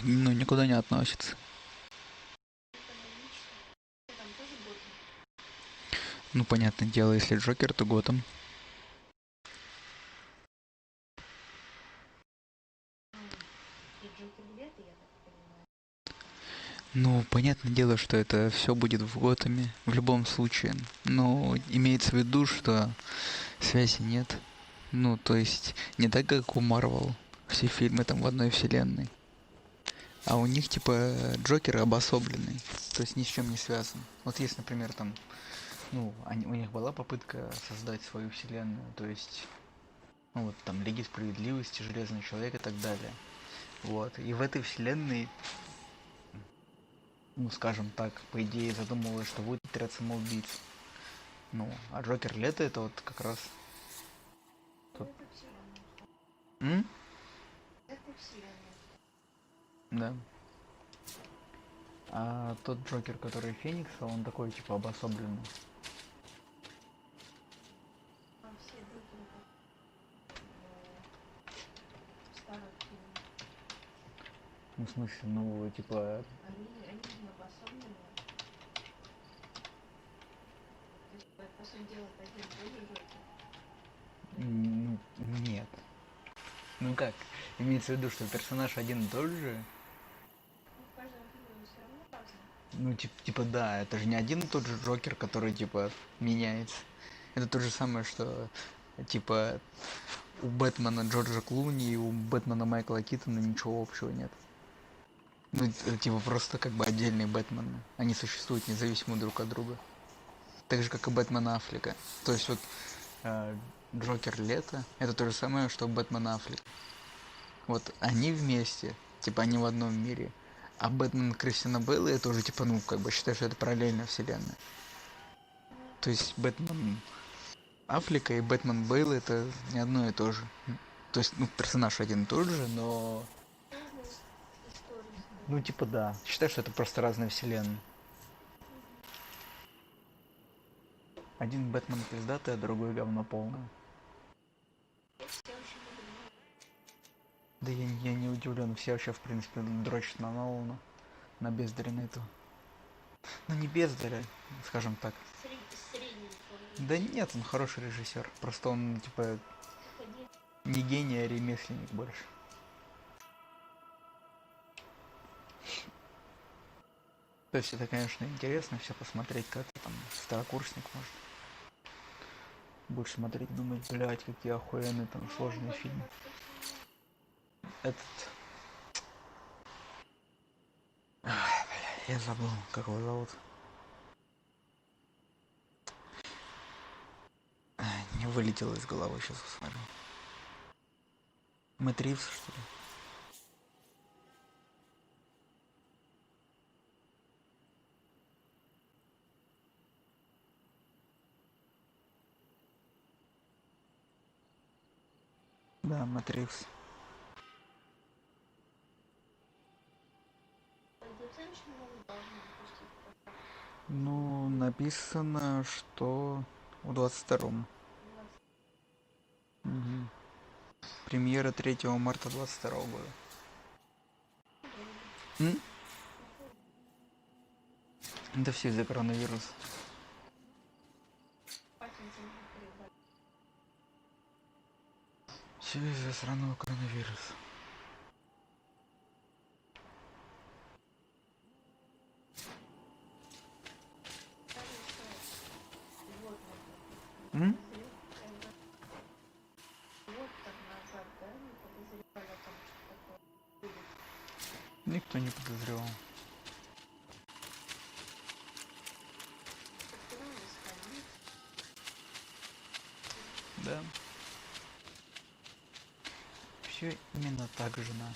ну, никуда не относится. Ну, понятное дело, если Джокер, то Готэм. Ну, понятное дело, что это все будет в Готэме в любом случае. Но имеется в виду, что связи нет. Ну, то есть, не так, как у Марвел. Все фильмы там в одной вселенной. А у них, типа, Джокер обособленный. То есть ни с чем не связан. Вот есть, например, там, ну, у них была попытка создать свою вселенную. То есть, ну, вот там Лиги Справедливости, Железный Человек и так далее. Вот. И в этой вселенной, ну, скажем так, по идее задумывалось, что будет отряд самоубийц. Ну, а Джокер Лето это вот как раз тот... М? Да. А тот Джокер, который Феникса, он такой, типа, обособленный. Ну, в смысле, ну, типа... Нет. Ну как? Имеется в виду, что персонаж один и тот же? Ну, типа, да, это же не один и тот же Джокер, который, типа, меняется. Это то же самое, что, типа, у Бэтмена Джорджа Клуни и у Бэтмена Майкла Китона ничего общего нет. Ну, это, типа, просто как бы отдельные Бэтмены. Они существуют независимо друг от друга. Так же, как и Бэтмен Аффлека. То есть вот э, Джокер Лето это то же самое, что Бэтмен Аффлек. Вот они вместе, типа они в одном мире. А Бэтмен Кристиана Бейла это уже типа, ну, как бы считаю, что это параллельная вселенная. То есть Бэтмен Аффлека и Бэтмен Бейла это не одно и то же. То есть, ну, персонаж один и тот же, но... Ну, типа, да. Считаю, что это просто разные вселенные. Один Бэтмен пиздатый, а другой говно полное. Да я не удивлен, все вообще, в принципе, дрочат на Нолана, на бездаря этого. Ну, не бездаря, скажем так. Да нет, он хороший режиссер. Просто он, типа, не гений, а ремесленник больше. То есть это, конечно, интересно все посмотреть, как там второкурсник может больше смотреть, думать, блять, какие охуенные там сложные фильмы. Этот... Я забыл, как его зовут. Не вылетело из головы, сейчас посмотрю. Мэтт Ривз, что ли? Да, Мэтт Ривз. Ну, написано, что в 22-м. Угу. Премьера 3 марта 22 года. М? Да все из-за коронавируса. Все из-за сраного коронавируса. М? Никто не подозревал. Да. Все именно так, жена.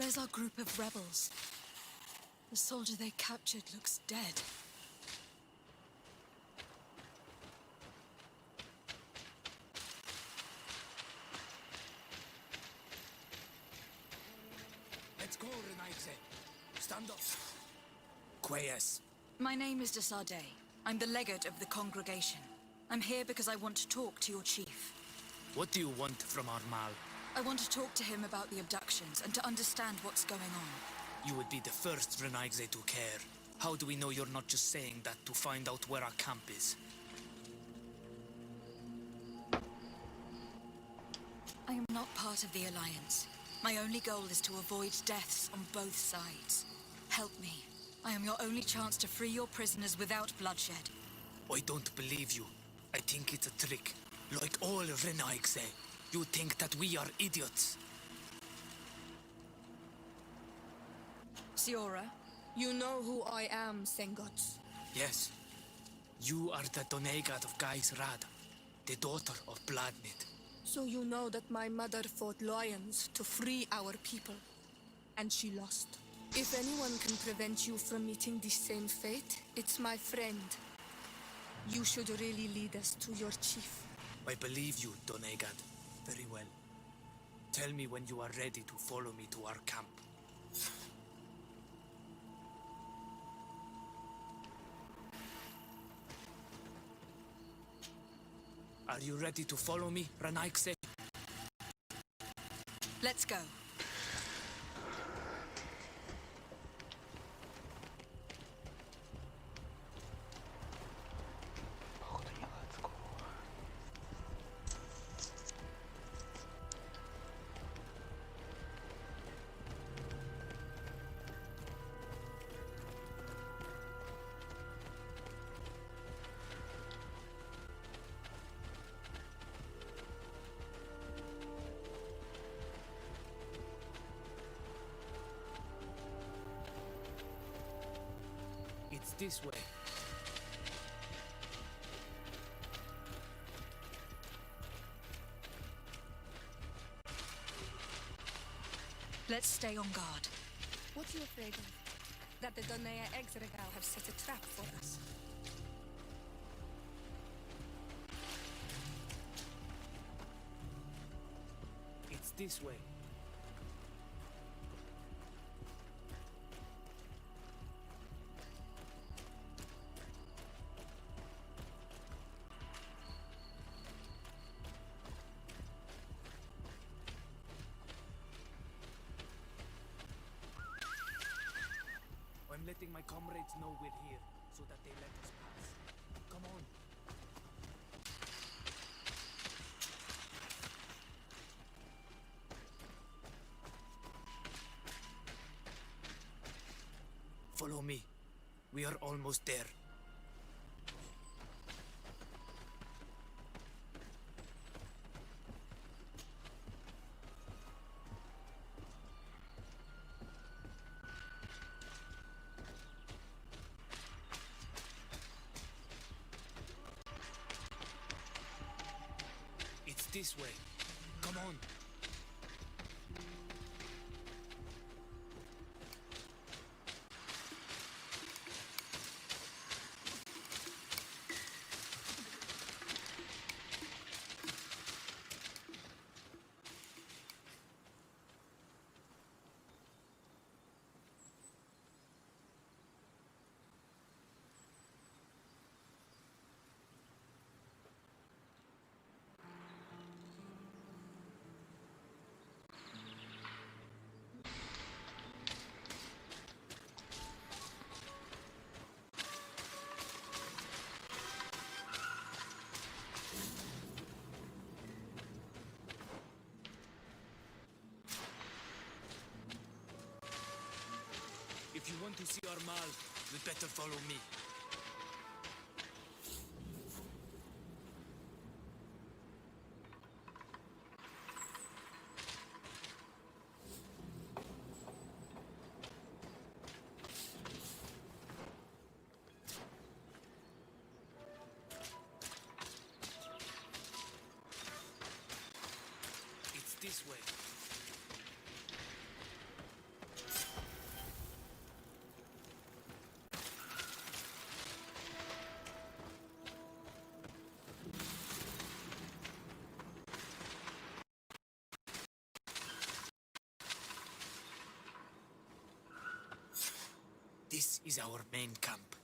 There's our group of rebels. The soldier they captured looks dead. Let's go, Renaise. Stand up. Quayes. My name is Desarde. I'm the legate of the congregation. I'm here because I want to talk to your chief. What do you want from our Mal? I want to talk to him about the abductions and to understand what's going on. You would be the first Renaise to care. How do we know you're not just saying that to find out where our camp is? I am not part of the Alliance. My only goal is to avoid deaths on both sides. Help me. I am your only chance to free your prisoners without bloodshed. I don't believe you. I think it's a trick. Like all Renaise, you think that we are idiots. Siora, You know who I am, Sengots. Yes. You are the Donegat of Gais Rad, the daughter of Bladnid. So you know that my mother fought lions to free our people, and she lost. If anyone can prevent you from meeting the same fate, it's my friend. You should really lead us to your chief. I believe you, Donegat. Very well. Tell me when you are ready to follow me to our camp. Are you ready to follow me, Renaise? let's go. Походу не let's go. It's this way. Let's stay on guard. What are you afraid of? That the Donea Exregal have set a trap for us. It's this way. I'm letting my comrades know we're here, so that they let us pass. Come on. Follow me. We are almost there. It's this way. Come on. If you want to see our Mal, you'd better follow me. It's this way. is our main camp.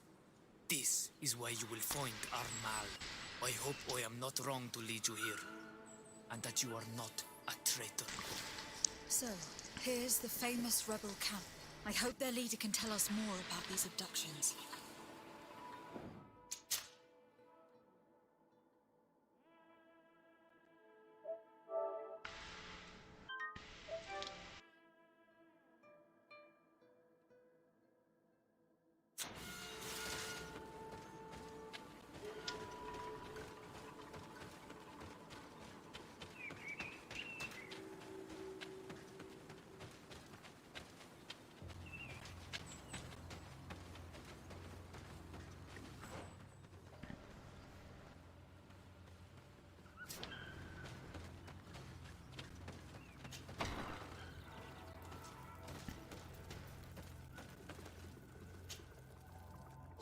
This is where you will find Armal. I hope I am not wrong to lead you here, and that you are not a traitor. So, here's the famous rebel camp. I hope their leader can tell us more about these abductions.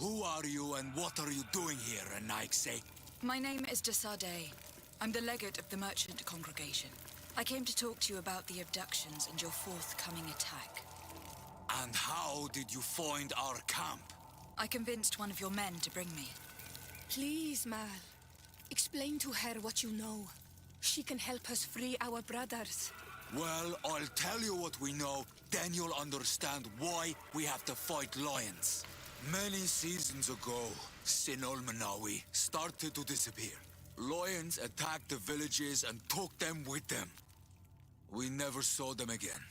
Who are you and what are you doing here, Anaikse? My name is Desade. I'm the legate of the merchant congregation. I came to talk to you about the abductions and your forthcoming attack. And how did you find our camp? I convinced one of your men to bring me. Please, Mal. Explain to her what you know. She can help us free our brothers. Well, I'll tell you what we know, then you'll understand why we have to fight lions. Many seasons ago, Sinol Manawi started to disappear. Lions attacked the villages and took them with them. We never saw them again.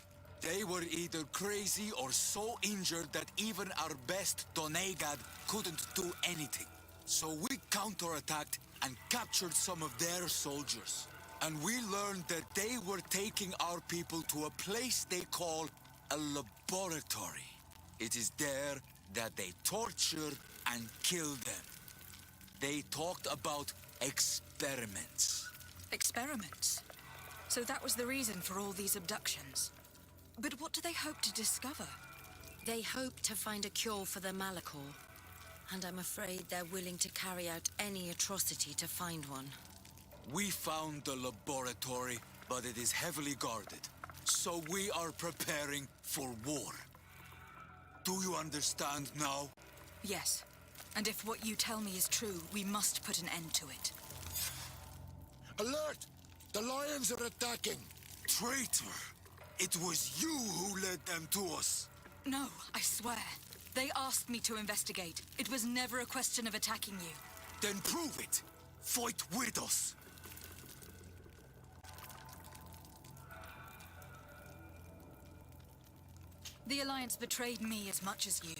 They were either crazy or so injured that even our best Donegad couldn't do anything. So we counterattacked and captured some of their soldiers. And we learned that they were taking our people to a place they call a laboratory. It is there that they torture and kill them. They talked about experiments. Experiments? So that was the reason for all these abductions. But what do they hope to discover? They hope to find a cure for the Malachor, and I'm afraid they're willing to carry out any atrocity to find one. We found the laboratory, but it is heavily guarded. So we are preparing for war. Do you understand now? Yes. And if what you tell me is true, we must put an end to it. Alert! The lions are attacking! Traitor! It was you who led them to us! No, I swear. They asked me to investigate. It was never a question of attacking you. Then prove it! Fight with us! The Alliance betrayed me as much as you.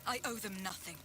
I owe them nothing.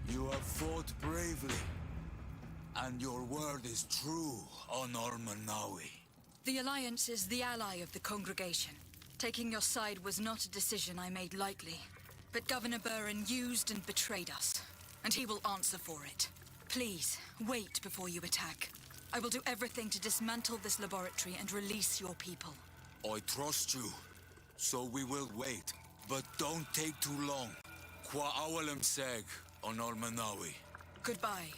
You have fought bravely. And your word is true, Honor Manawi. The Alliance is the ally of the congregation. Taking your side was not a decision I made lightly. But Governor Burren used and betrayed us. And he will answer for it. Please, wait before you attack. I will do everything to dismantle this laboratory and release your people. I trust you. So we will wait. But don't take too long. Qua awalem seg, Honor Manawi. Goodbye.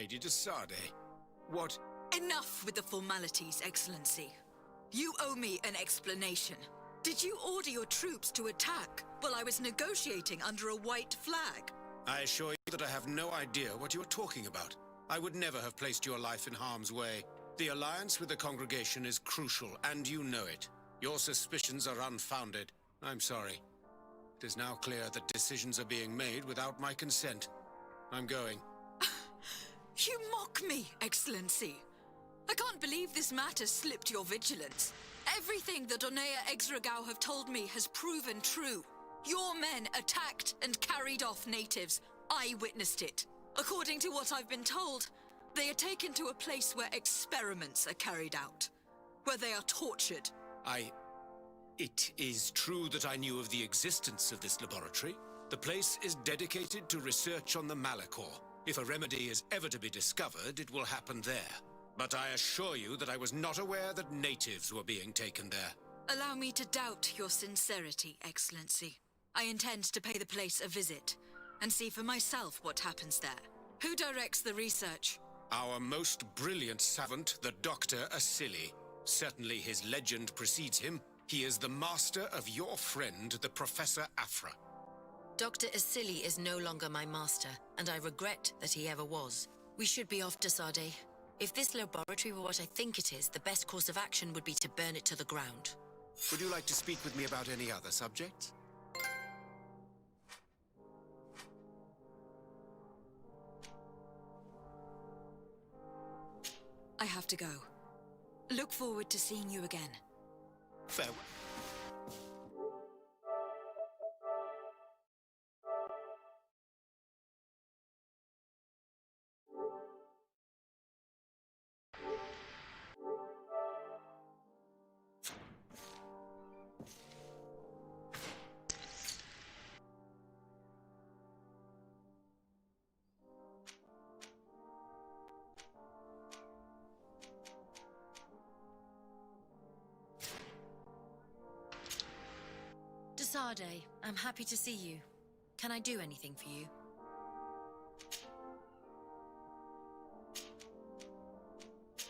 Lady de Sade. What... Enough with the formalities, Excellency. You owe me an explanation. Did you order your troops to attack while I was negotiating under a white flag? I assure you that I have no idea what you're talking about. I would never have placed your life in harm's way. The alliance with the congregation is crucial, and you know it. Your suspicions are unfounded. I'm sorry. It is now clear that decisions are being made without my consent. I'm going. You mock me, Excellency. I can't believe this matter slipped your vigilance. Everything the Donea Exregao have told me has proven true. Your men attacked and carried off natives. I witnessed it. According to what I've been told, they are taken to a place where experiments are carried out, where they are tortured. It is true that I knew of the existence of this laboratory. The place is dedicated to research on the Malachor. If a remedy is ever to be discovered, it will happen there. But I assure you that I was not aware that natives were being taken there. Allow me to doubt your sincerity, Excellency. I intend to pay the place a visit and see for myself what happens there. Who directs the research? Our most brilliant savant, the Dr. Asili. Certainly his legend precedes him. He is the master of your friend, the Professor Afra. Dr. Asili is no longer my master, and I regret that he ever was. We should be off, de Sade. If this laboratory were what I think it is, the best course of action would be to burn it to the ground. Would you like to speak with me about any other subjects? I have to go. Look forward to seeing you again. Farewell. De Sade, I'm happy to see you. Can I do anything for you?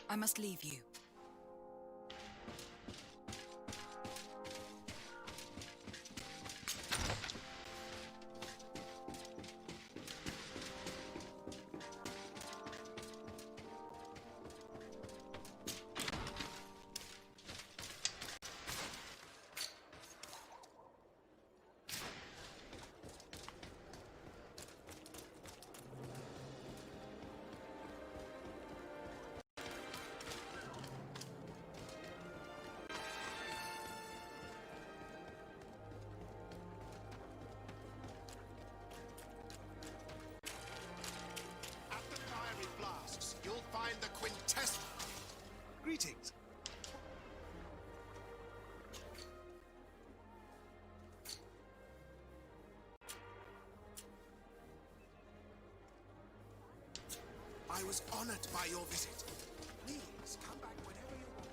I must leave you. Greetings. I was honored by your visit. Please come back whenever you want.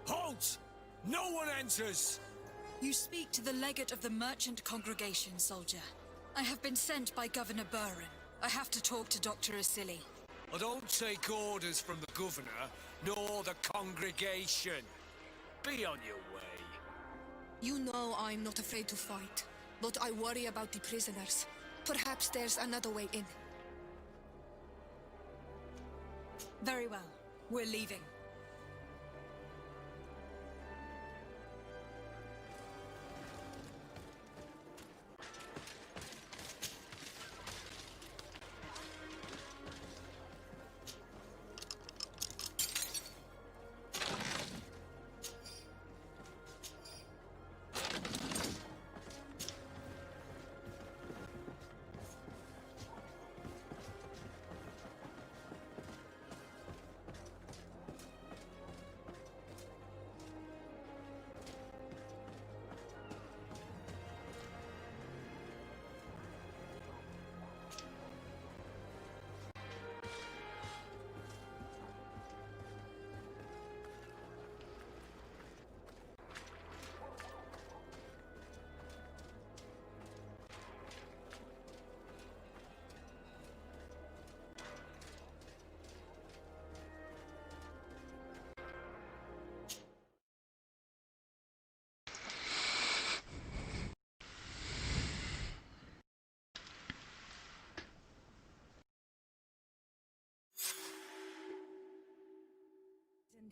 Halt! No one enters! You speak to the legate of the merchant congregation, soldier. I have been sent by Governor Burren. I have to talk to Dr. Asili. I don't take orders from the governor, nor the congregation. Be on your way. You know I'm not afraid to fight, but I worry about the prisoners. Perhaps there's another way in. Very well. We're leaving.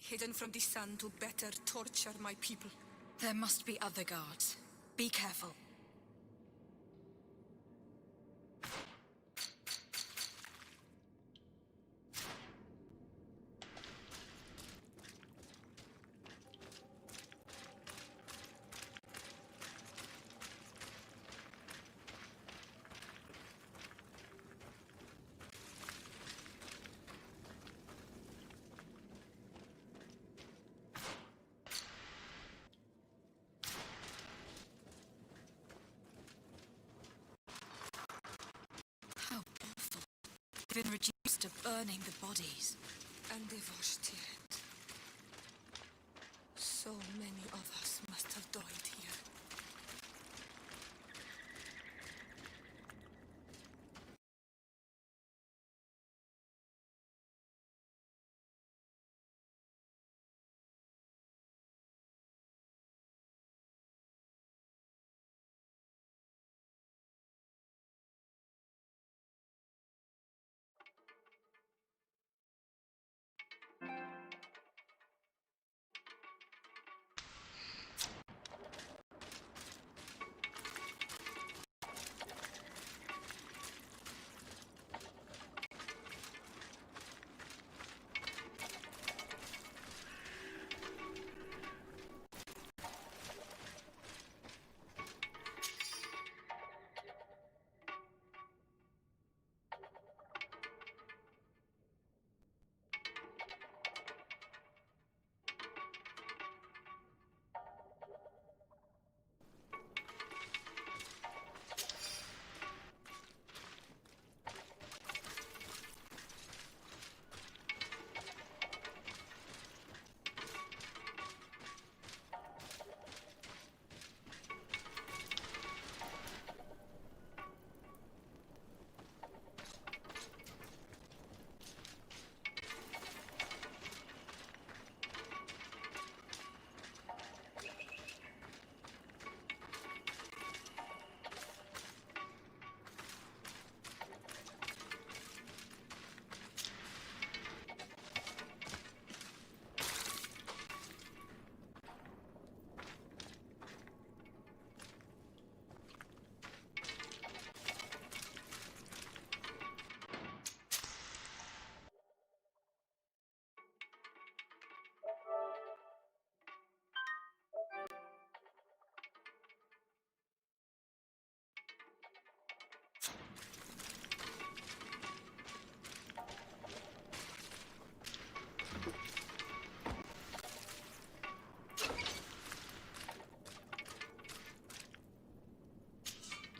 hidden from the sun to better torture my people. There must be other guards. Be careful. How awful. They've been reduced to burning the bodies. And they washed it. So many of us must have died here.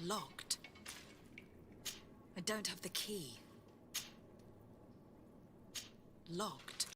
Locked. I don't have the key. Locked.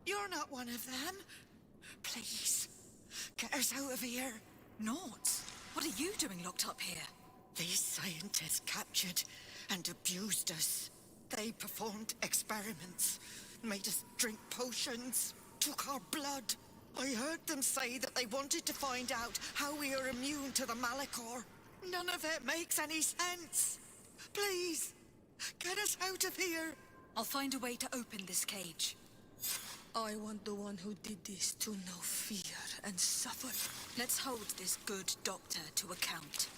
You're not one of them. Please, get us out of here. Not. What are you doing locked up here? These scientists captured and abused us. They performed experiments, made us drink potions, took our blood. I heard them say that they wanted to find out how we are immune to the Malachor. None of it makes any sense. Please, get us out of here. I'll find a way to open this cage. I want the one who did this to know fear and suffer. Let's hold this good doctor to account.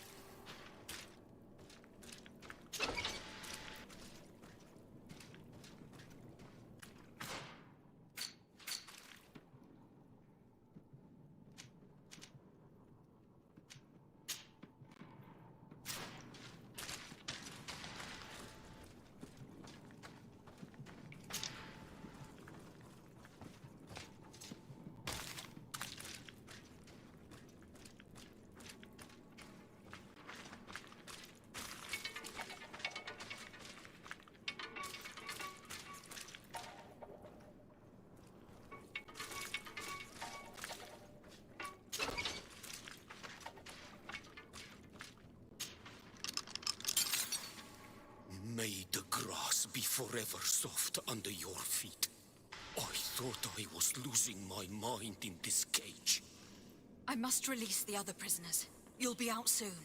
May the grass be forever soft under your feet. I thought I was losing my mind in this cage. I must release the other prisoners. You'll be out soon.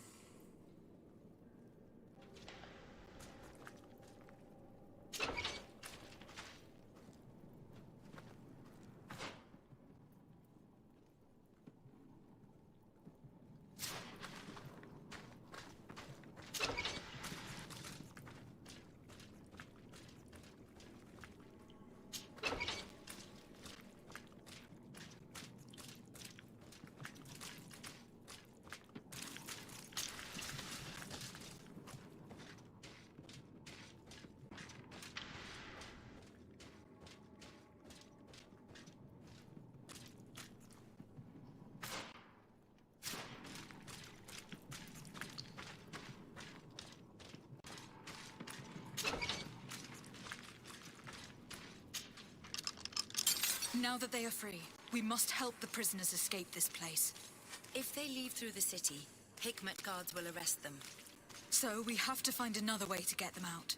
Now that they are free, we must help the prisoners escape this place. If they leave through the city, Hikmet guards will arrest them. So we have to find another way to get them out.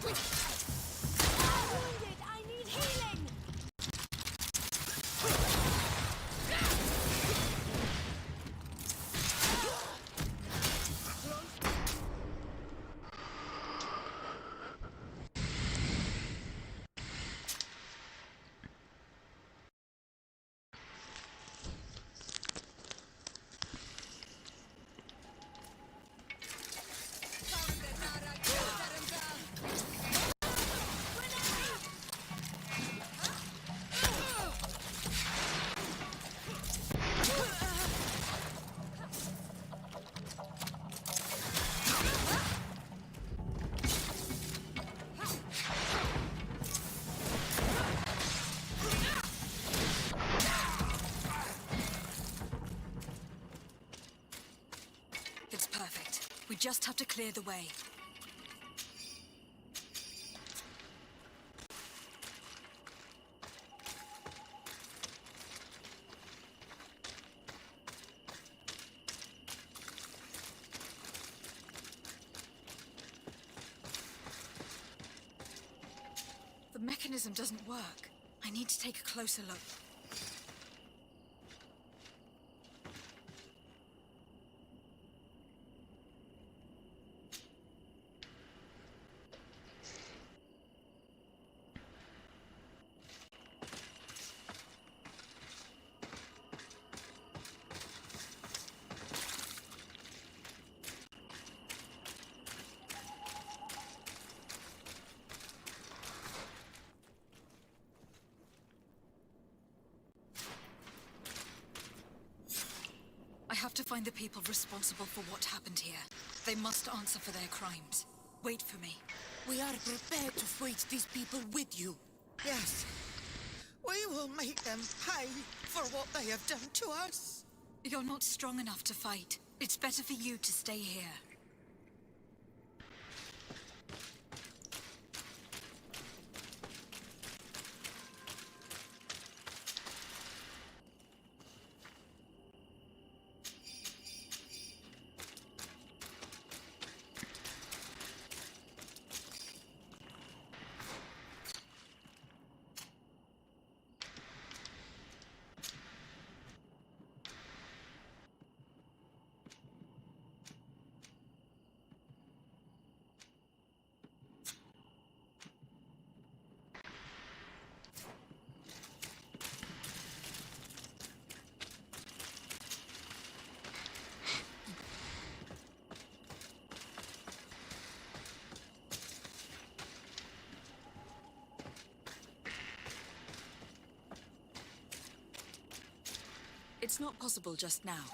Wounded! I need healing! It's perfect. We just have to clear the way. The mechanism doesn't work. I need to take a closer look. I have to find the people responsible for what happened here. They must answer for their crimes. Wait for me. We are prepared to fight these people with you. Yes. We will make them pay for what they have done to us. You're not strong enough to fight. It's better for you to stay here. It's not possible just now.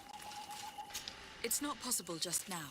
It's not possible just now.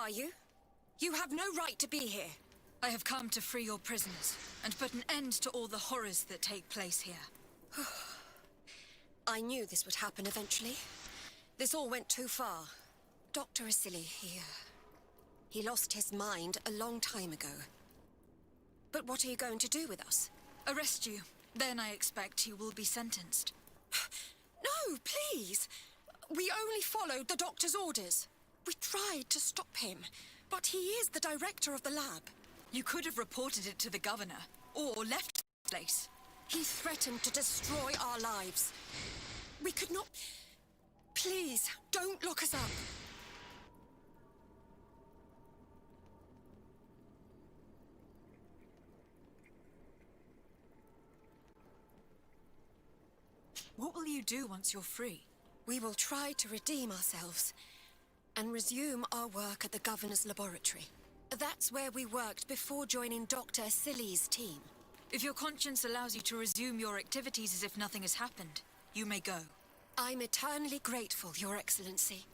are you? You have no right to be here. I have come to free your prisoners and put an end to all the horrors that take place here. I knew this would happen eventually. This all went too far. Dr. Asili, he lost his mind a long time ago. But what are you going to do with us? Arrest you. Then I expect you will be sentenced. No, please! We only followed the doctor's orders. We tried to stop him, but he is the director of the lab. You could have reported it to the governor, or left the place. He threatened to destroy our lives. We could not... Please, don't lock us up. What will you do once you're free? We will try to redeem ourselves and resume our work at the governor's laboratory. That's where we worked before joining Dr. Asili's team. If your conscience allows you to resume your activities as if nothing has happened, you may go. I'm eternally grateful, Your Excellency.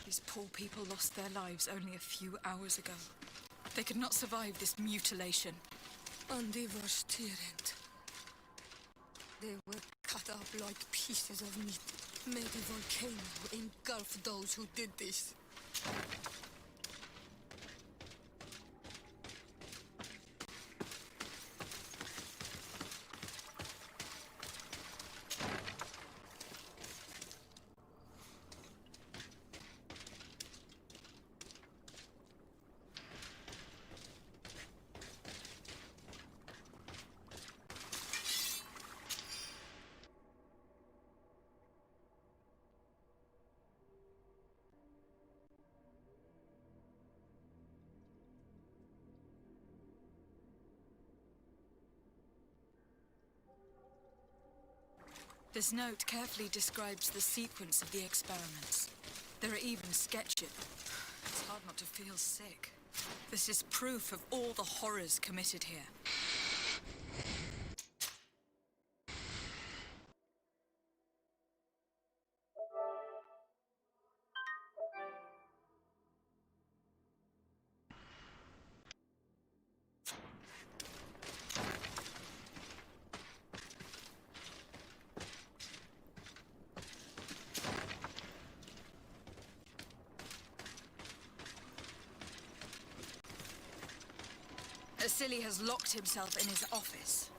These poor people lost their lives only a few hours ago. They could not survive this mutilation. And they were tyrant. They were cut up like pieces of meat. May the volcano engulf those who did this. This note carefully describes the sequence of the experiments. There are even sketches. It's hard not to feel sick. This is proof of all the horrors committed here. Asili has locked himself in his office.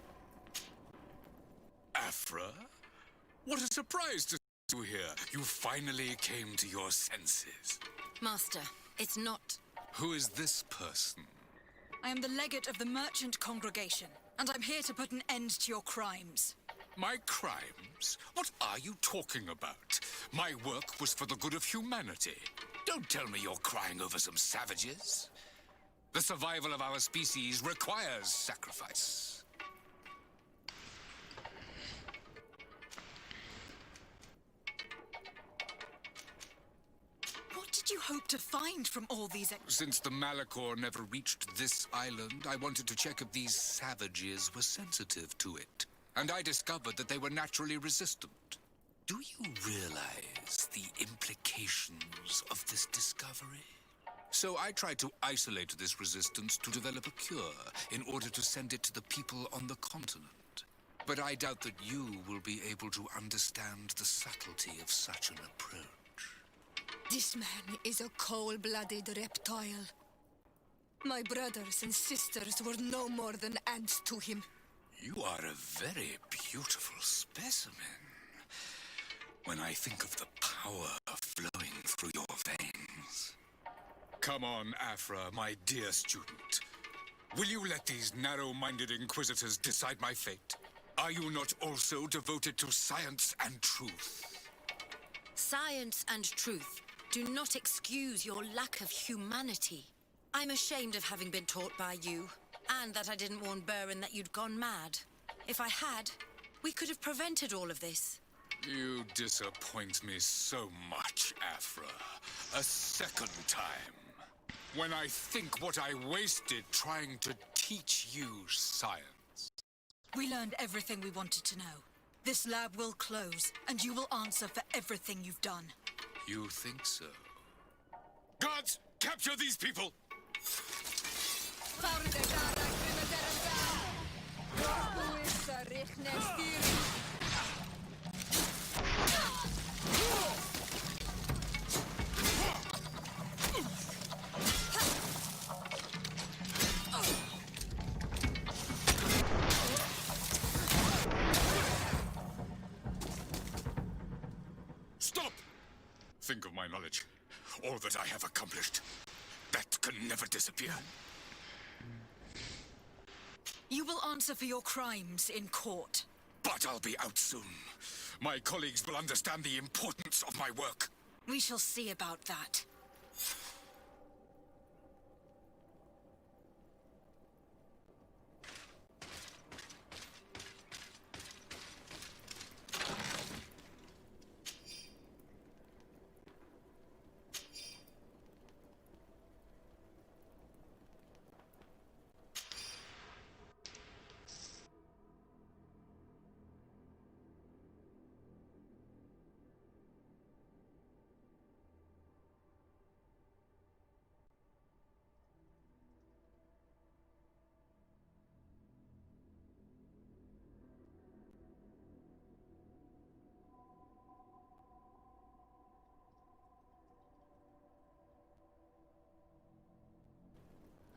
Afra? What a surprise to see you here. You finally came to your senses. Master, it's not... Who is this person? I am the legate of the merchant congregation, and I'm here to put an end to your crimes. My crimes? What are you talking about? My work was for the good of humanity. Don't tell me you're crying over some savages. The survival of our species requires sacrifice. What did you hope to find from all these Since the Malachor never reached this island, I wanted to check if these savages were sensitive to it. And I discovered that they were naturally resistant. Do you realize the implications of this discovery? So I tried to isolate this resistance to develop a cure in order to send it to the people on the continent. But I doubt that you will be able to understand the subtlety of such an approach. This man is a cold-blooded reptile. My brothers and sisters were no more than ants to him. You are a very beautiful specimen. When I think of the power flowing through your veins. Come on, Afra, my dear student. Will you let these narrow-minded inquisitors decide my fate? Are you not also devoted to science and truth? Science and truth do not excuse your lack of humanity. I'm ashamed of having been taught by you, and that I didn't warn Burin that you'd gone mad. If I had, we could have prevented all of this. You disappoint me so much, Afra. A second time. When I think what I wasted trying to teach you science. We learned everything we wanted to know. This lab will close, and you will answer for everything you've done. You think so? Guards, capture these people! Stop! Think of my knowledge. All that I have accomplished. That can never disappear. You will answer for your crimes in court. But I'll be out soon. My colleagues will understand the importance of my work. We shall see about that.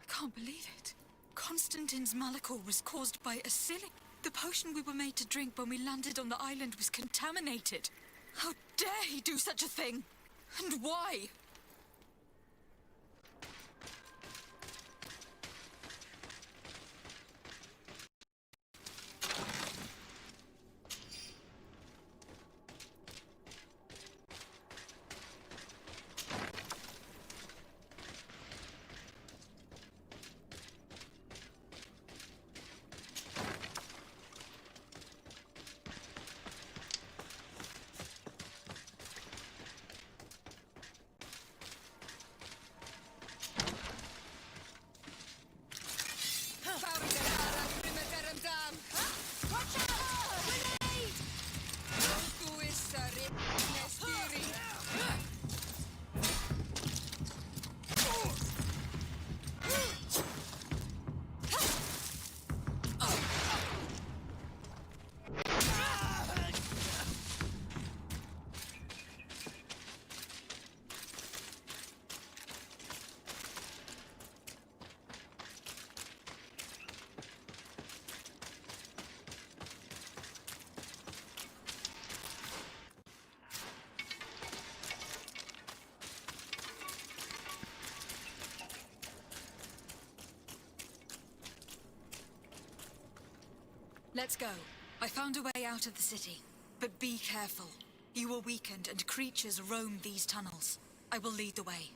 I can't believe it. Constantine's malachor was caused by a silly. The potion we were made to drink when we landed on the island was contaminated. How dare he do such a thing? And why? Let's go. I found a way out of the city. But be careful. You are weakened and creatures roam these tunnels. I will lead the way.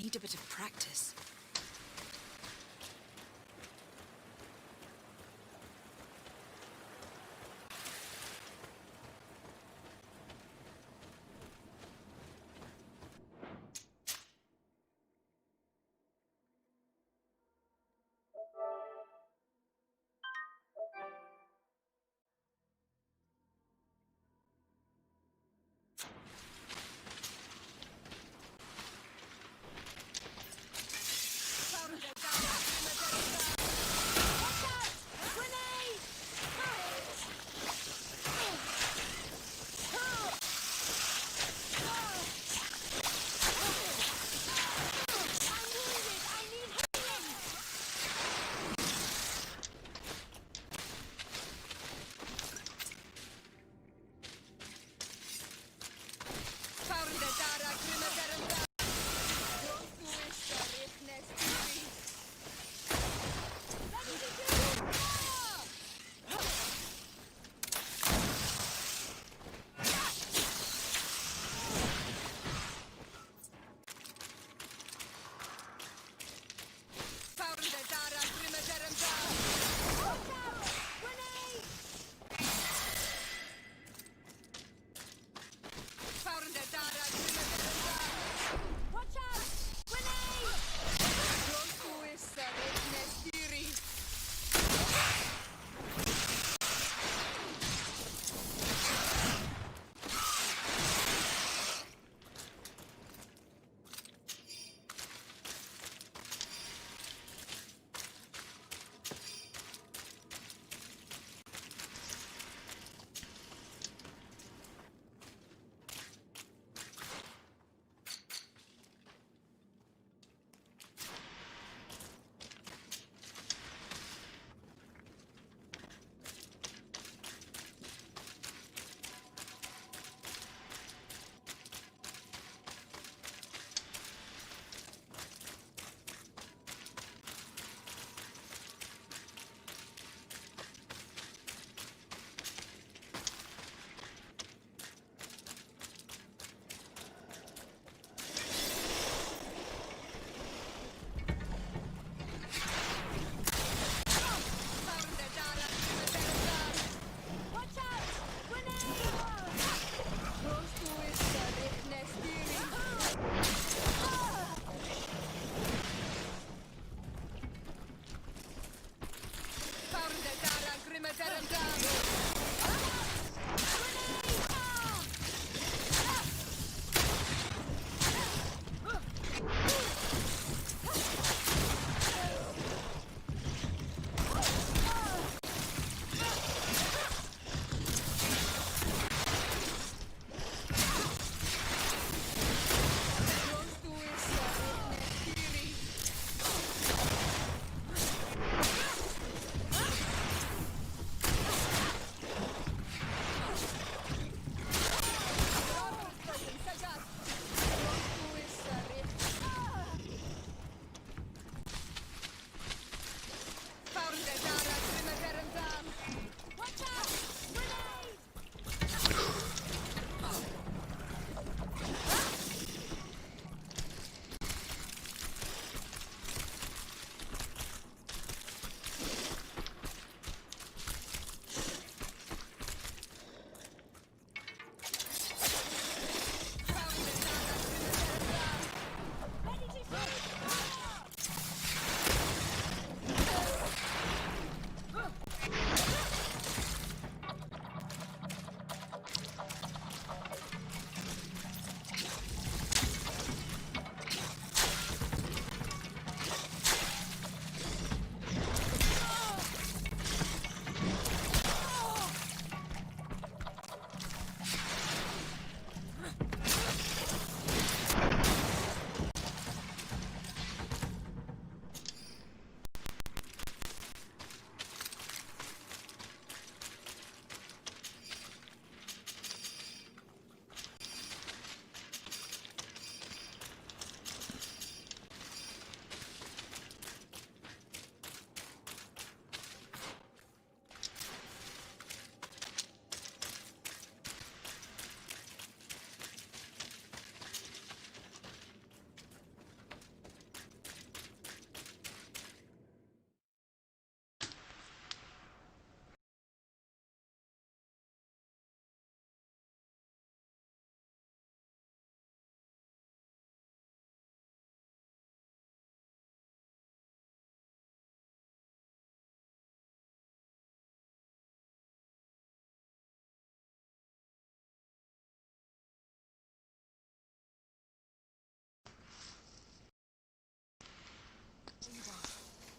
need a bit of practice.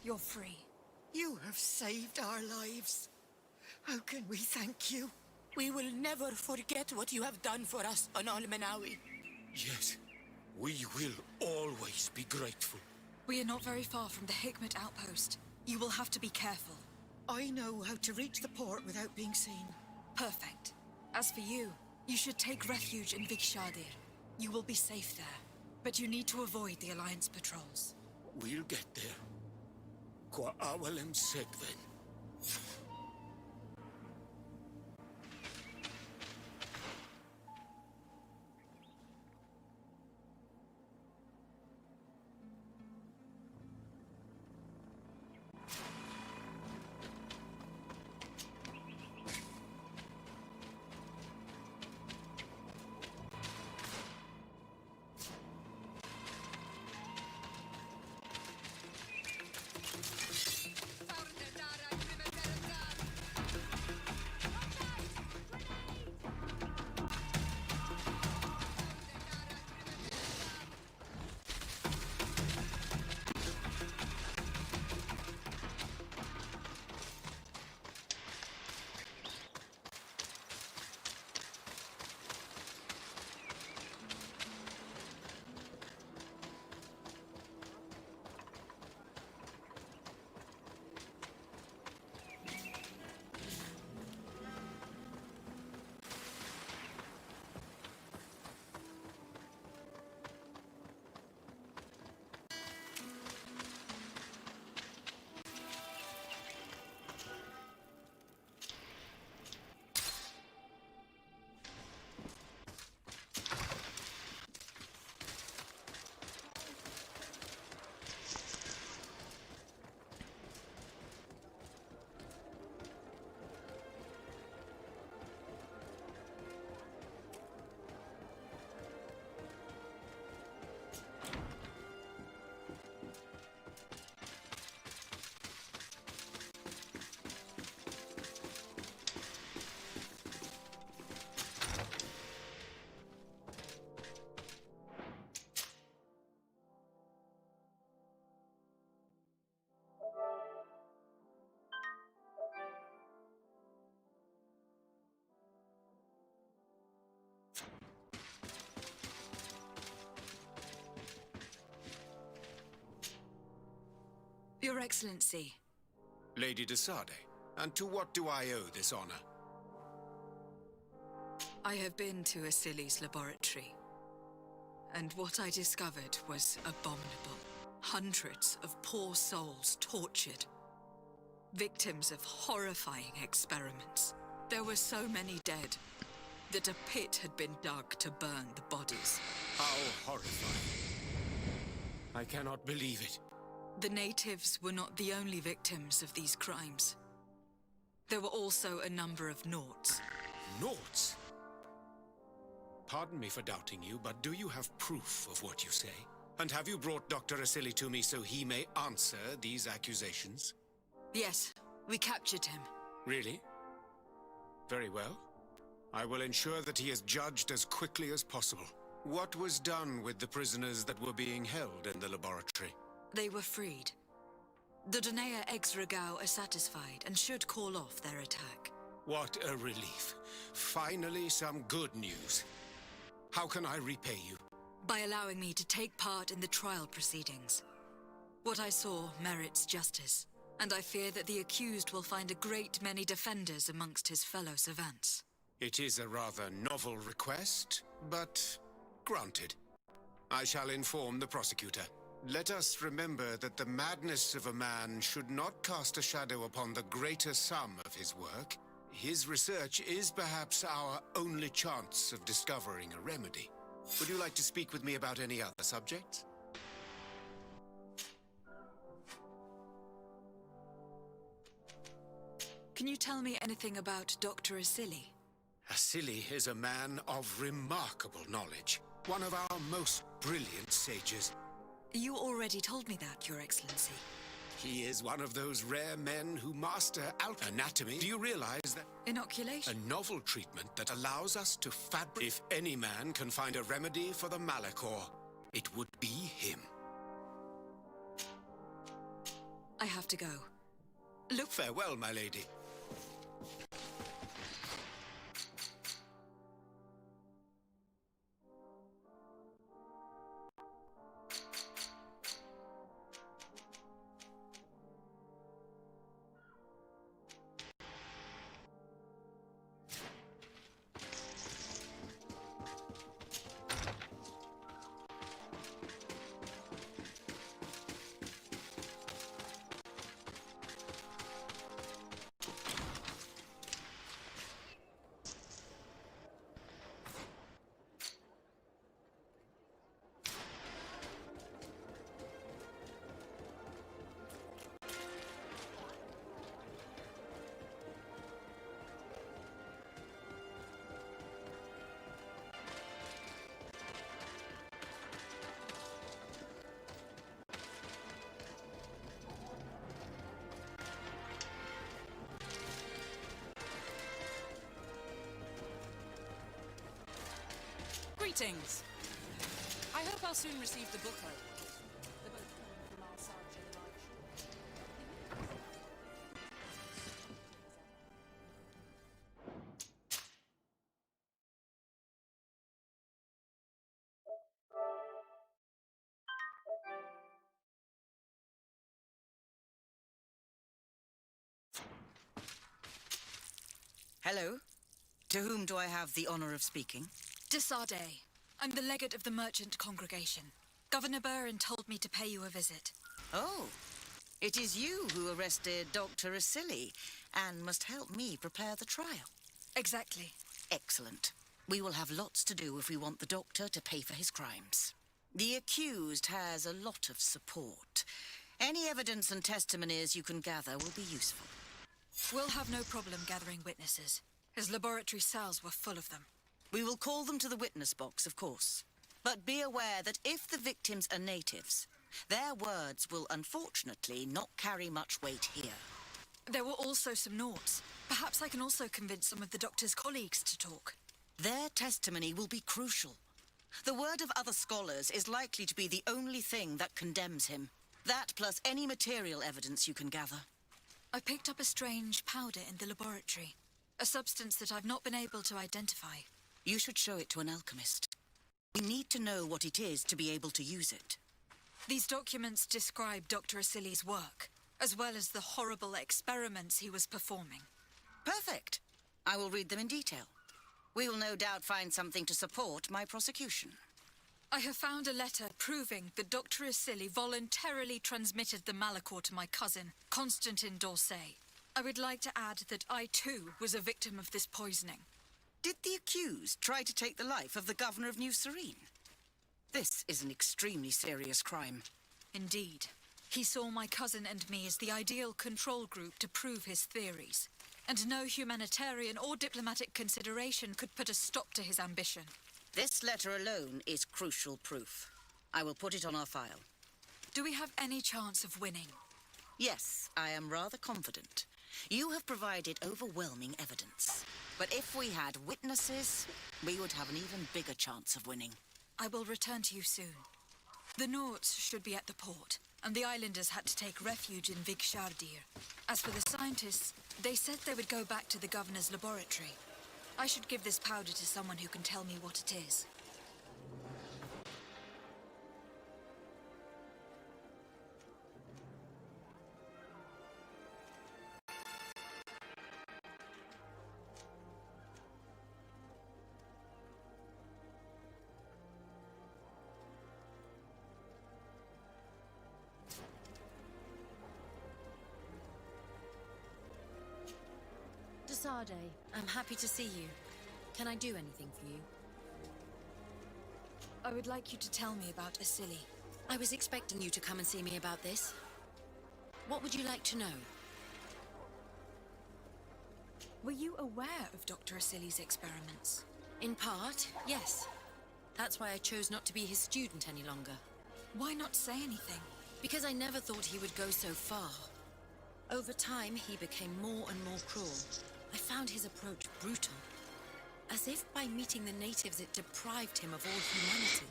You're free. You have saved our lives. How can we thank you? We will never forget what you have done for us on Al-Manawi. Yes, we will always be grateful. We are not very far from the Hikmet outpost. You will have to be careful. I know how to reach the port without being seen. Perfect. As for you, you should take refuge in Vikshadir. You will be safe there. But you need to avoid the Alliance patrols. We'll get there. Kwa awalem segven. Your Excellency. Lady de Sade, and to what do I owe this honor? I have been to Asili's laboratory, and what I discovered was abominable. Hundreds of poor souls tortured, victims of horrifying experiments. There were so many dead that a pit had been dug to burn the bodies. How horrifying. I cannot believe it. The natives were not the only victims of these crimes. There were also a number of Naughts. Naughts? Pardon me for doubting you, but do you have proof of what you say? And have you brought Dr. Asili to me so he may answer these accusations? Yes, we captured him. Really? Very well. I will ensure that he is judged as quickly as possible. What was done with the prisoners that were being held in the laboratory? They were freed. The Donea Exregao are satisfied and should call off their attack. What a relief. Finally, some good news. How can I repay you? By allowing me to take part in the trial proceedings. What I saw merits justice, and I fear that the accused will find a great many defenders amongst his fellow savants. It is a rather novel request, but granted. I shall inform the prosecutor. Let us remember that the madness of a man should not cast a shadow upon the greater sum of his work. His research is perhaps our only chance of discovering a remedy. Would you like to speak with me about any other subjects? Can you tell me anything about Dr. Asili? Asili is a man of remarkable knowledge, one of our most brilliant sages. You already told me that, Your Excellency. He is one of those rare men who master anatomy. Do you realize that? Inoculation? A novel treatment that allows us to fabricate. If any man can find a remedy for the Malachor, it would be him. I have to go. Farewell, my lady. Greetings. I hope I'll soon receive the book I ordered. The boat coming from our sergeant Hello. To whom do I have the honor of speaking? Desade. I'm the legate of the merchant congregation. Governor Burren told me to pay you a visit. Oh, it is you who arrested Dr. Asili and must help me prepare the trial. Exactly. Excellent. We will have lots to do if we want the doctor to pay for his crimes. The accused has a lot of support. Any evidence and testimonies you can gather will be useful. We'll have no problem gathering witnesses. His laboratory cells were full of them. We will call them to the witness box, of course. But be aware that if the victims are natives, their words will unfortunately not carry much weight here. There were also some Nauts. Perhaps I can also convince some of the doctor's colleagues to talk. Their testimony will be crucial. The word of other scholars is likely to be the only thing that condemns him. That plus any material evidence you can gather. I picked up a strange powder in the laboratory. A substance that I've not been able to identify. You should show it to an alchemist. We need to know what it is to be able to use it. These documents describe Dr. Asili's work, as well as the horrible experiments he was performing. Perfect. I will read them in detail. We will no doubt find something to support my prosecution. I have found a letter proving that Dr. Asili voluntarily transmitted the Malachor to my cousin, Constantin d'Orsay. I would like to add that I, too, was a victim of this poisoning. Did the accused try to take the life of the governor of New Serene? This is an extremely serious crime. Indeed. He saw my cousin and me as the ideal control group to prove his theories. And no humanitarian or diplomatic consideration could put a stop to his ambition. This letter alone is crucial proof. I will put it on our file. Do we have any chance of winning? Yes, I am rather confident. You have provided overwhelming evidence. But if we had witnesses, we would have an even bigger chance of winning. I will return to you soon. The Nauts should be at the port, and the islanders had to take refuge in Vigshardir. As for the scientists, they said they would go back to the governor's laboratory. I should give this powder to someone who can tell me what it is. Desade, I'm happy to see you. Can I do anything for you? I would like you to tell me about Asili. I was expecting you to come and see me about this. What would you like to know? Were you aware of Dr. Asili's experiments? In part, yes. That's why I chose not to be his student any longer. Why not say anything? Because I never thought he would go so far. Over time, he became more and more cruel. I found his approach brutal. As if by meeting the natives it deprived him of all humanity.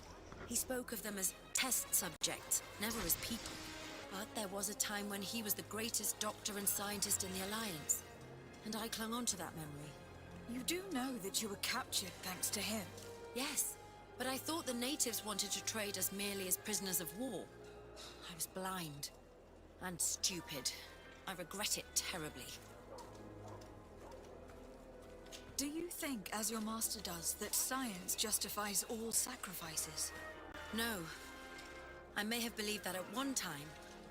He spoke of them as test subjects, never as people. But there was a time when he was the greatest doctor and scientist in the Alliance, and I clung on to that memory. You do know that you were captured thanks to him? Yes, but I thought the natives wanted to trade us merely as prisoners of war. I was blind and stupid. I regret it terribly. Do you think, as your master does, that science justifies all sacrifices? No. I may have believed that at one time,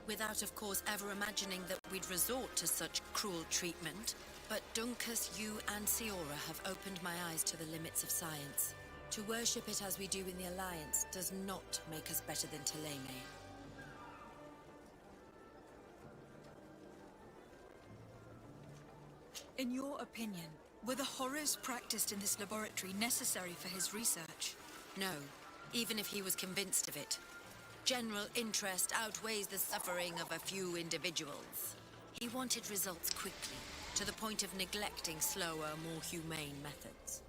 without of course ever imagining that we'd resort to such cruel treatment. But Dunkus, you and Siora have opened my eyes to the limits of science. To worship it as we do in the Alliance does not make us better than Teleme. In your opinion, were the horrors practiced in this laboratory necessary for his research? No, even if he was convinced of it. General interest outweighs the suffering of a few individuals. He wanted results quickly, to the point of neglecting slower, more humane methods.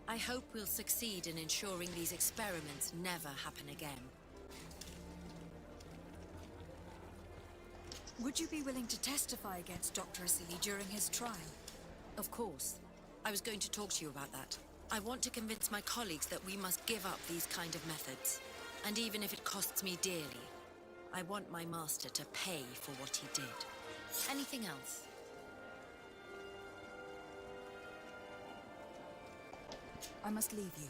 I hope we'll succeed in ensuring these experiments never happen again. Would you be willing to testify against Dr. Asili during his trial? Of course. I was going to talk to you about that. I want to convince my colleagues that we must give up these kind of methods. And even if it costs me dearly, I want my master to pay for what he did. Anything else? I must leave you.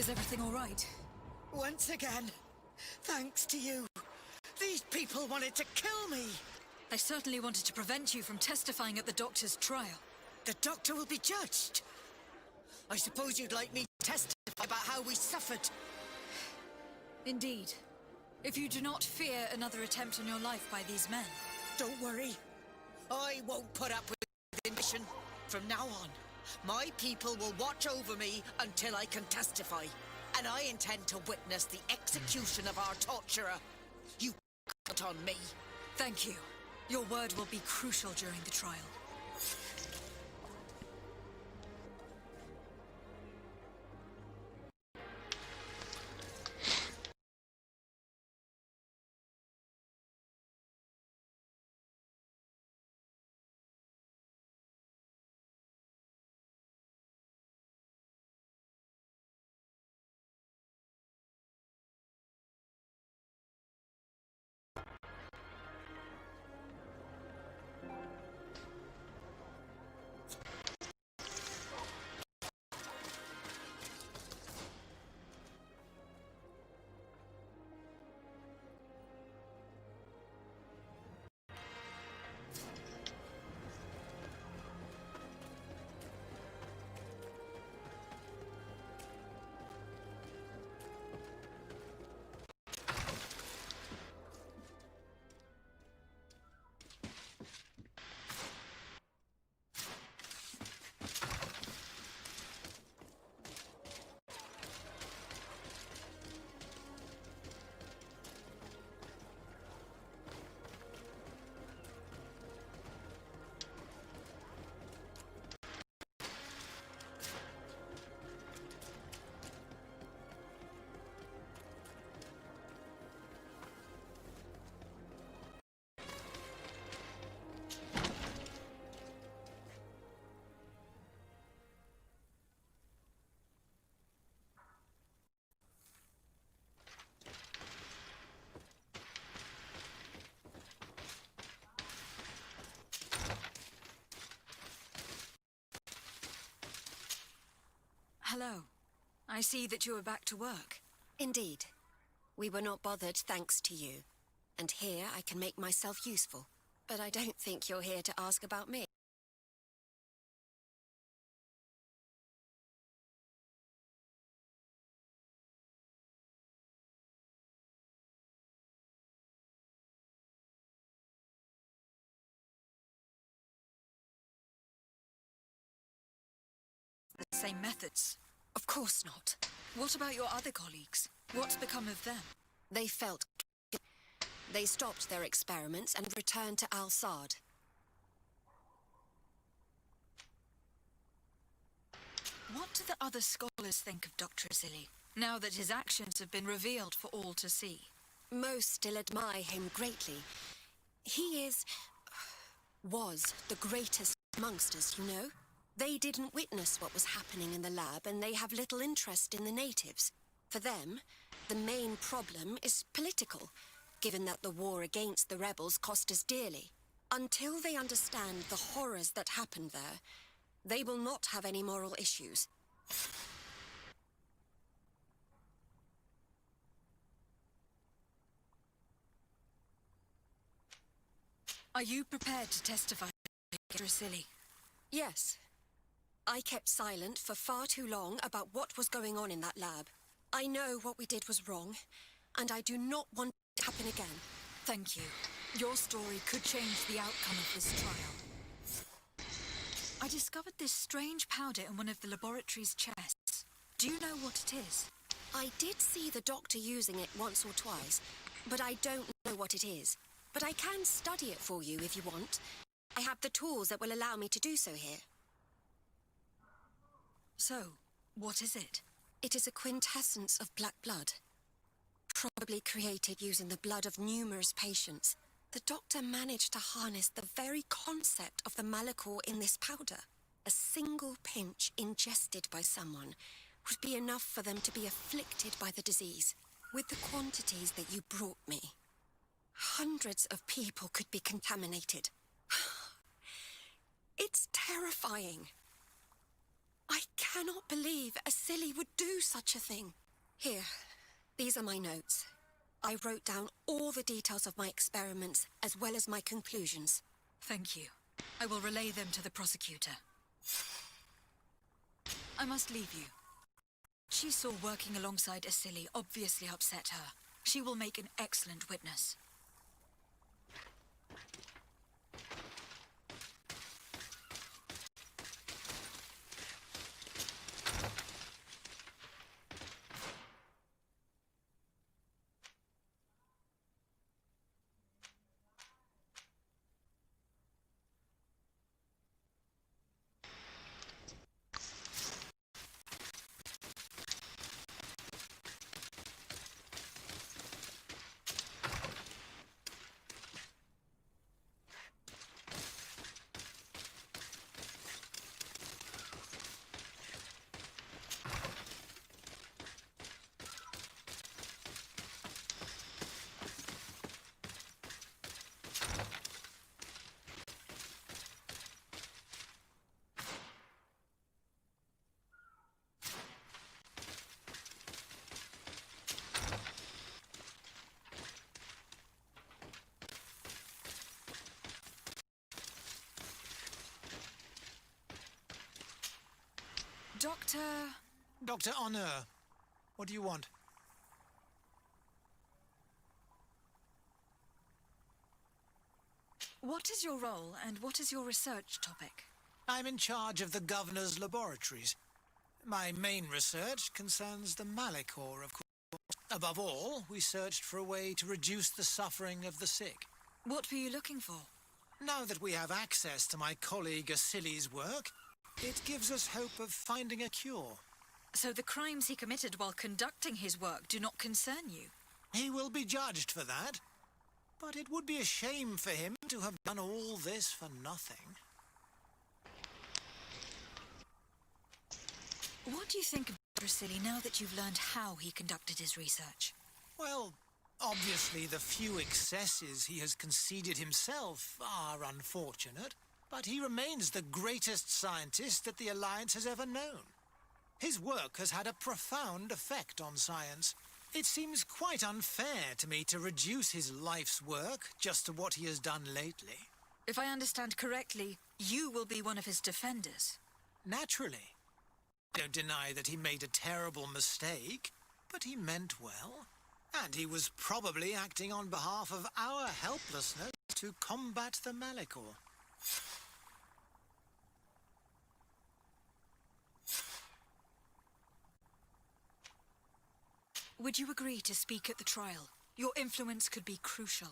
Is everything all right? Once again, thanks to you. These people wanted to kill me. They certainly wanted to prevent you from testifying at the doctor's trial. The doctor will be judged. I suppose you'd like me to testify about how we suffered. Indeed. If you do not fear another attempt on your life by these men. Don't worry. I won't put up with inhibition. From now on, my people will watch over me until I can testify. And I intend to witness the execution of our torturer. You count on me. Thank you. Your word will be crucial during the trial. Hello. I see that you are back to work. Indeed. We were not bothered thanks to you. And here I can make myself useful. But I don't think you're here to ask about me. The same methods. Of course not. What about your other colleagues? What's become of them? They felt... They stopped their experiments and returned to Al-Sad. What do the other scholars think of Dr. Asili, now that his actions have been revealed for all to see? Most still admire him greatly. He was the greatest amongst us, you know? They didn't witness what was happening in the lab, and they have little interest in the natives. For them, the main problem is political, given that the war against the rebels cost us dearly. Until they understand the horrors that happened there, they will not have any moral issues. Are you prepared to testify, Dr. Asili? Yes. I kept silent for far too long about what was going on in that lab. I know what we did was wrong, and I do not want it to happen again. Thank you. Your story could change the outcome of this trial. I discovered this strange powder in one of the laboratory's chests. Do you know what it is? I did see the doctor using it once or twice, but I don't know what it is. But I can study it for you if you want. I have the tools that will allow me to do so here. So, what is it? It is a quintessence of black blood. Probably created using the blood of numerous patients. The doctor managed to harness the very concept of the malachor in this powder. A single pinch ingested by someone would be enough for them to be afflicted by the disease. With the quantities that you brought me, hundreds of people could be contaminated. It's terrifying. I cannot believe Asili would do such a thing. Here, these are my notes. I wrote down all the details of my experiments as well as my conclusions. Thank you. I will relay them to the prosecutor. I must leave you. She saw working alongside Asili obviously upset her. She will make an excellent witness. Dr. Honor, what do you want? What is your role and what is your research topic? I'm in charge of the governor's laboratories. My main research concerns the malachor, of course. Above all, we searched for a way to reduce the suffering of the sick. What were you looking for? Now that we have access to my colleague Asili's work, it gives us hope of finding a cure. So the crimes he committed while conducting his work do not concern you? He will be judged for that. But it would be a shame for him to have done all this for nothing. What do you think of Dr. Asili now that you've learned how he conducted his research? Well, obviously the few excesses he has conceded himself are unfortunate, but he remains the greatest scientist that the Alliance has ever known. His work has had a profound effect on science. It seems quite unfair to me to reduce his life's work just to what he has done lately. If I understand correctly, you will be one of his defenders. Naturally. I don't deny that he made a terrible mistake, but he meant well. And he was probably acting on behalf of our helplessness to combat the Malachor. Would you agree to speak at the trial? Your influence could be crucial.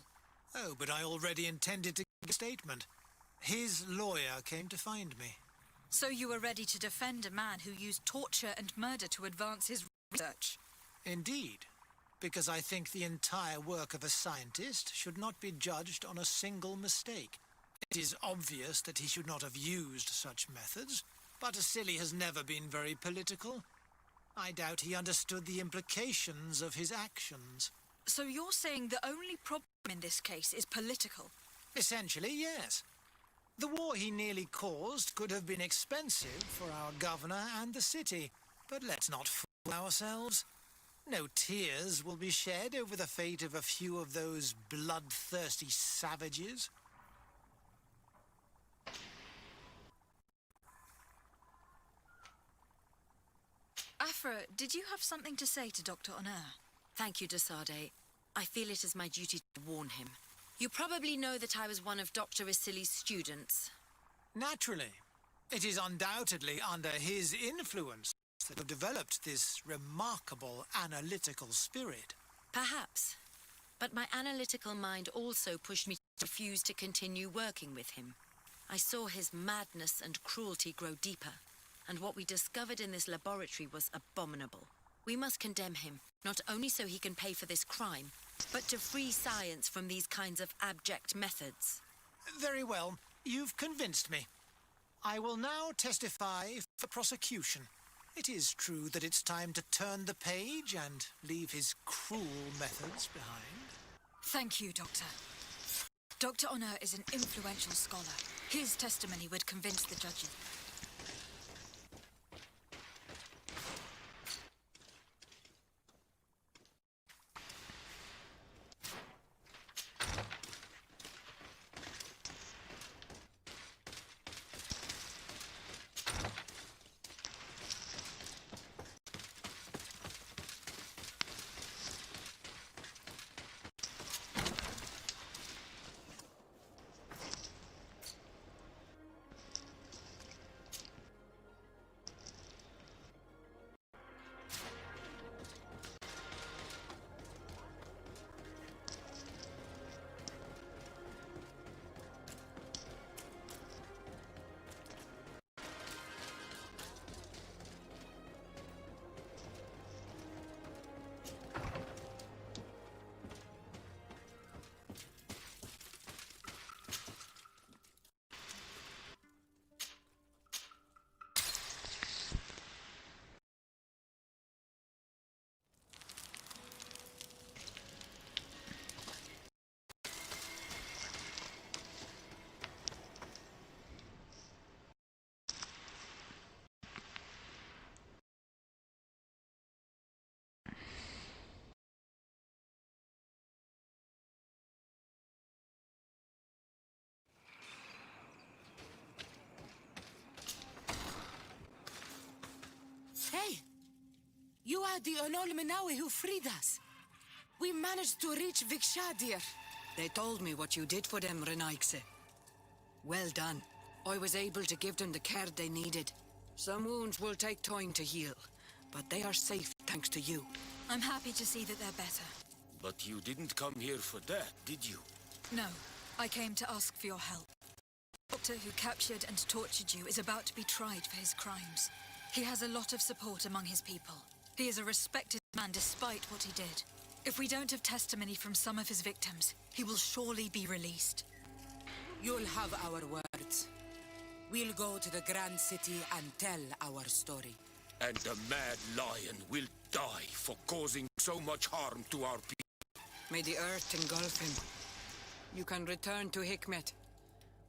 Oh, but I already intended to give a statement. His lawyer came to find me. So you were ready to defend a man who used torture and murder to advance his research? Indeed, because I think the entire work of a scientist should not be judged on a single mistake. It is obvious that he should not have used such methods, but Asili has never been very political. I doubt he understood the implications of his actions. So you're saying the only problem in this case is political? Essentially, yes. The war he nearly caused could have been expensive for our governor and the city, but let's not fool ourselves. No tears will be shed over the fate of a few of those bloodthirsty savages. Afra, did you have something to say to Dr. Honor? Thank you, Desade. I feel it is my duty to warn him. You probably know that I was one of Dr. Asili's students. Naturally. It is undoubtedly under his influence that have developed this remarkable analytical spirit. Perhaps. But my analytical mind also pushed me to refuse to continue working with him. I saw his madness and cruelty grow deeper, and what we discovered in this laboratory was abominable. We must condemn him, not only so he can pay for this crime, but to free science from these kinds of abject methods. Very well. You've convinced me. I will now testify for prosecution. It is true that it's time to turn the page and leave his cruel methods behind. Thank you, Doctor. Dr. Honor is an influential scholar. His testimony would convince the judges. Hey! You are the Olol Menawi who freed us. We managed to reach Vikshadir. They told me what you did for them, Renaikse. Well done. I was able to give them the care they needed. Some wounds will take time to heal, but they are safe thanks to you. I'm happy to see that they're better. But you didn't come here for that, did you? No, I came to ask for your help. The doctor who captured and tortured you is about to be tried for his crimes. He has a lot of support among his people. He is a respected man despite what he did. If we don't have testimony from some of his victims, he will surely be released. You'll have our words. We'll go to the Grand City and tell our story. And the Mad Lion will die for causing so much harm to our people. May the earth engulf him. You can return to Hikmet.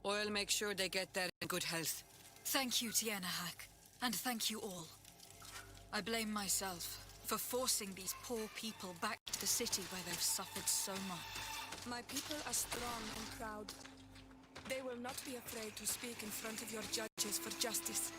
I'll make sure they get there in good health. Thank you, Tiana Hack. And thank you all. I blame myself for forcing these poor people back to the city where they've suffered so much. My people are strong and proud. They will not be afraid to speak in front of your judges for justice.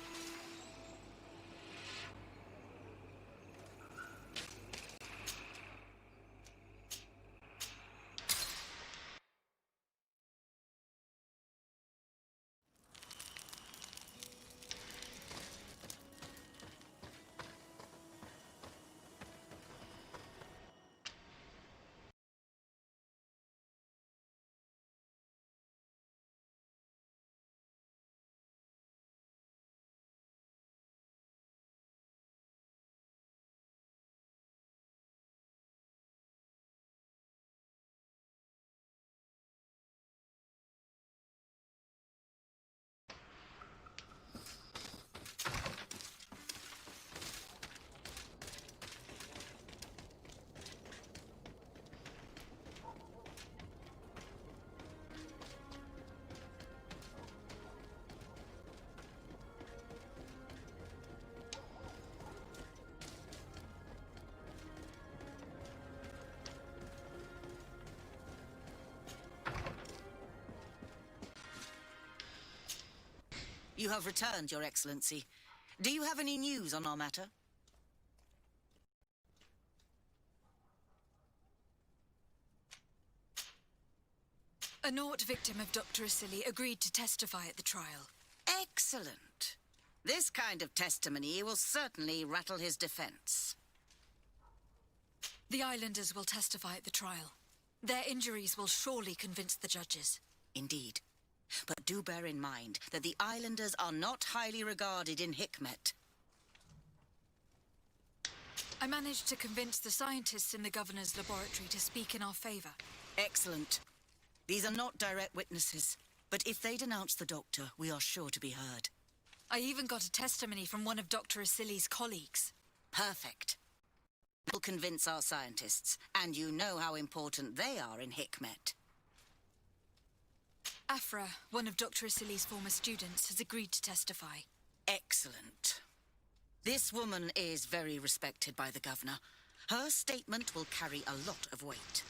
You have returned, Your Excellency. Do you have any news on our matter? A Nort victim of Dr. Asili agreed to testify at the trial. Excellent. This kind of testimony will certainly rattle his defense. The islanders will testify at the trial. Their injuries will surely convince the judges. Indeed. But do bear in mind that the islanders are not highly regarded in Hikmet. I managed to convince the scientists in the governor's laboratory to speak in our favor. Excellent. These are not direct witnesses, but if they denounce the doctor, we are sure to be heard. I even got a testimony from one of Dr. Asili's colleagues. Perfect. We'll convince our scientists, and you know how important they are in Hikmet. Afra, one of Dr. Asili's former students, has agreed to testify. Excellent. This woman is very respected by the governor. Her statement will carry a lot of weight.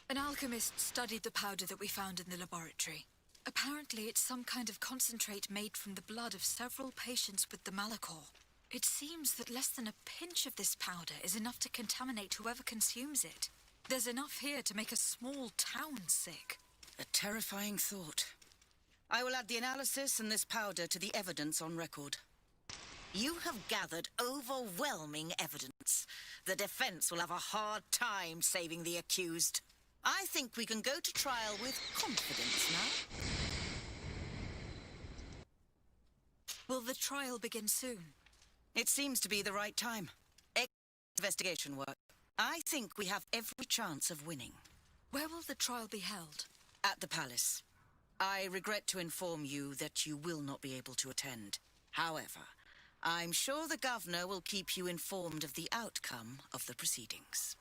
An alchemist studied the powder that we found in the laboratory. Apparently, it's some kind of concentrate made from the blood of several patients with the Malachor. It seems that less than a pinch of this powder is enough to contaminate whoever consumes it. There's enough here to make a small town sick. A terrifying thought. I will add the analysis and this powder to the evidence on record. You have gathered overwhelming evidence. The defense will have a hard time saving the accused. I think we can go to trial with confidence now. Will the trial begin soon? It seems to be the right time. Investigation work. I think we have every chance of winning. Where will the trial be held? At the palace. I regret to inform you that you will not be able to attend. However, I'm sure the governor will keep you informed of the outcome of the proceedings.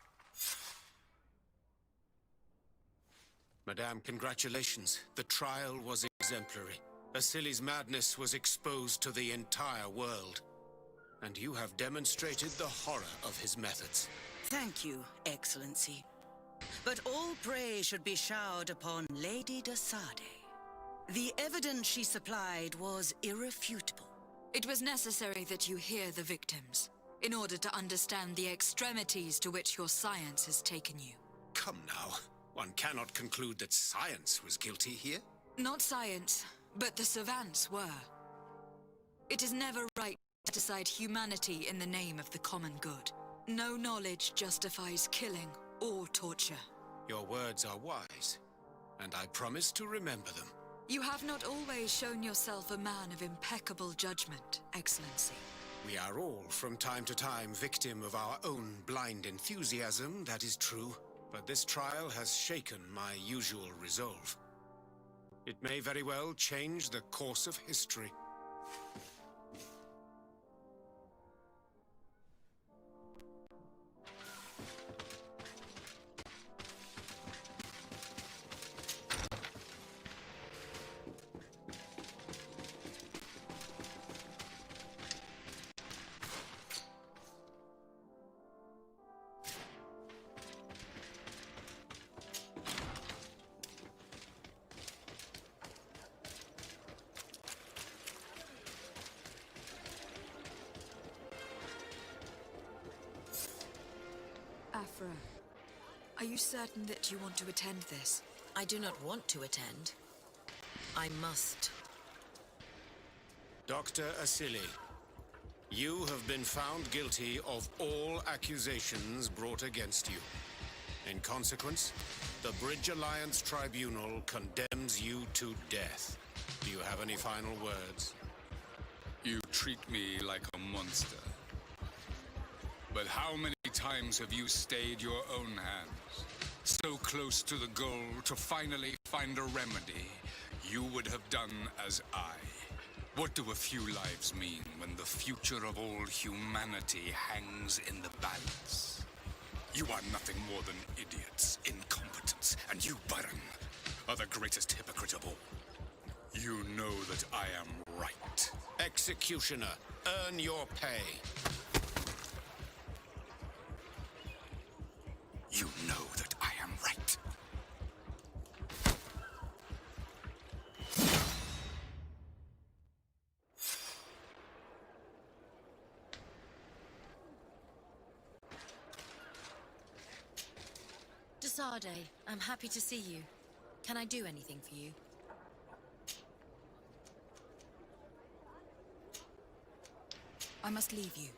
Madame, congratulations. The trial was exemplary. Asili's madness was exposed to the entire world. And you have demonstrated the horror of his methods. Thank you, Excellency. But all praise should be showered upon Lady de Sade. The evidence she supplied was irrefutable. It was necessary that you hear the victims, in order to understand the extremities to which your science has taken you. Come now. One cannot conclude that science was guilty here. Not science, but the savants were. It is never right to decide humanity in the name of the common good. No knowledge justifies killing or torture. Your words are wise, and I promise to remember them. You have not always shown yourself a man of impeccable judgment, Excellency. We are all, from time to time, victim of our own blind enthusiasm, that is true. But this trial has shaken my usual resolve. It may very well change the course of history. Emperor. Are you certain that you want to attend this? I do not want to attend. I must. Dr. Asili, you have been found guilty of all accusations brought against you. In consequence, the Bridge Alliance Tribunal condemns you to death. Do you have any final words? You treat me like a monster. But how many times have you stayed your own hands? So close to the goal to finally find a remedy, you would have done as I. What do a few lives mean when the future of all humanity hangs in the balance? You are nothing more than idiots, incompetents, and you, Baron, are the greatest hypocrite of all. You know that I am right. Executioner, earn your pay. You know that I am right. Desade, I'm happy to see you. Can I do anything for you? I must leave you.